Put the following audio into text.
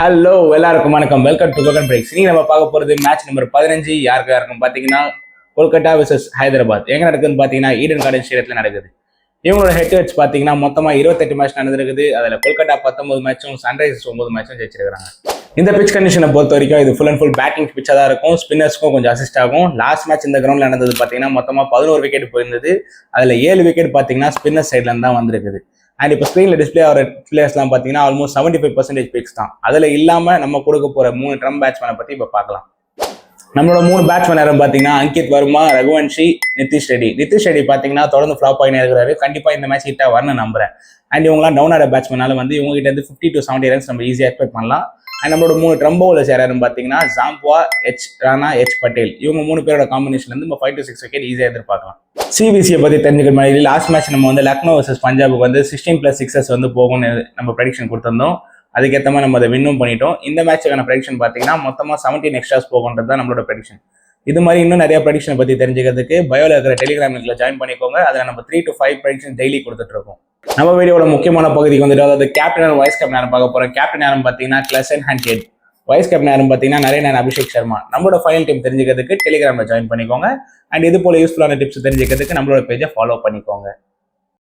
Hello எல்லாருக்கும் வணக்கம். Welcome to Gokan breaks. நீங்க நம்ம பார்க்க போறது மேட்ச் நம்பர் 15 யாருக்கா இருக்கும் பாத்தீங்கன்னா கொல்கத்தா vs ஹைதராபாத். எங்க நடக்குதுன்னு பாத்தீங்கன்னா ஈடன் கார்டன் ஸ்டேடியத்துல நடக்குது. இவங்களோட ஹெட் டு ஹெட்ஸ் பாத்தீங்கன்னா மொத்தமா 28 மேட்ச் நடந்திருக்குது. அதுல கொல்கத்தா 19 மேட்சும் சன்ரைசர்ஸ் 9 மேட்சும் ஜெயிச்சிருக்காங்க. இந்த பிச் கண்டிஷனை பொறுத்த வரைக்கும் இது ஃபுல் அண்ட் ஃபுல் பேட்டிங் பிச்சா தான் இருக்கும். ஸ்பின்னர்ஸ்க்கும் கொஞ்சம் அசிஸ்ட் ஆகும். லாஸ்ட் மேட்ச் இந்த கிரௌண்ட்ல நடந்தது பாத்தீங்கன்னா மொத்தமா 11 விக்கெட் போயிருந்தது. அதுல 7 விக்கெட் பாத்தீங்கன்னா ஸ்பின்னர் சைட்ல இருந்து தான் வந்திருக்குது. அண்ட் இப்போ ஸ்க்ரீனில் டிஸ்பிளே ஆகிற பிளேயர்ஸ்லாம் பார்த்தீங்கன்னா ஆல்மோஸ்ட் 75% பிக்ஸ் தான். அதில் இல்லாமல் நம்ம கொடுக்க போகிற 3 ட்ரம் பேட்ஸ்மேனை பற்றி இப்போ பார்க்கலாம். நம்மளோட 3 பேட்ஸ்மேன் யாரும் பார்த்தீங்கன்னா அங்கித் வர்மா, ரகுவன்ஷி, நிதிஷ் ரெட்டி. நிதிஷ் ரெட்டி பார்த்தீங்கன்னா தொடர்ந்து ஃப்ளாப் ஆகினே இருக்கிறாரு. கண்டிப்பாக இந்த மேட்ச் ஹிட்டாக வரணும் நம்புறேன். அண்ட் இவங்களாம் டவுன் ஆகிற பேட்ஸ்மேனால வந்து இவங்ககிட்ட இருந்து 50 to 70 ரன்ஸ் நம்ம ஈஸியாக எக்ஸ்பெக்ட் பண்ணலாம். அண்ட் நம்மளோட 3 ட்ரம் பவுலர்ஸ் யாரும் பார்த்தீங்கன்னா ஜாம்புவா, எச் ராணா, எச் பட்டேல். இவங்க 3 பேரோட காம்பினேஷன் வந்து நம்ம 5 to 6 விக்கெட் ஈஸியாக எதிர்பார்க்கலாம். சிபிசியை பற்றி தெரிஞ்சுக்கிற மாதிரி லாஸ்ட் மேட்ச் நம்ம வந்து லக்னோ வர்சஸ் பஞ்சாபுக்கு வந்து 16+ சிக்ஸஸ் வந்து போகும்னு நம்ம ப்ரெடிக்ஷன் கொடுத்திருந்தோம். அதுக்கேற்ற மாதிரி நம்ம அதை வின்னும் பண்ணிட்டோம். இந்த மேட்சுக்கான ப்ரெடிக்ஷன் பார்த்தீங்கன்னா மொத்தமாக 17 எக்ஸ்ட்ராஸ் போகுன்றது தான் நம்மளோட ப்ரெடிக்ஷன். இது மாதிரி இன்னும் நிறைய ப்ரெடிக்ஷனை பற்றி தெரிஞ்சுக்கிறதுக்கு பயோல இருக்கிற டெலிகிராம் லிங்க்ல ஜாயின் பண்ணிக்கோங்க. அதில் நம்ம 3 to 5 ப்ரெடிக்ஷன் டெய்லி கொடுத்துட்டு இருக்கோம். நம்ம வீடியோட முக்கியமான பகுதிக்கு வந்துட்டு அதாவது கேப்டன் வைஸ் கேப்டன் யாரும் பார்க்க போகிறோம். கேப்டன் யாரும் பார்த்தீங்கன்னா கிளசன் ஹண்டேட். வைஸ் கேப்டன் யாரும் பார்த்தீங்கன்னா நரேன் அபிஷேக் சர்மா. நம்மளோட ஃபைனல் டீம் தெரிஞ்சுக்கிறதுக்கு டெலிகிராமில் ஜாயின் பண்ணிக்கோங்க. அண்ட் இது போல யூஸ்ஃபுல்லான டிப்ஸ் தெரிஞ்சுக்கிறதுக்கு நம்மளோட பேஜை ஃபாலோ பண்ணிக்கோங்க.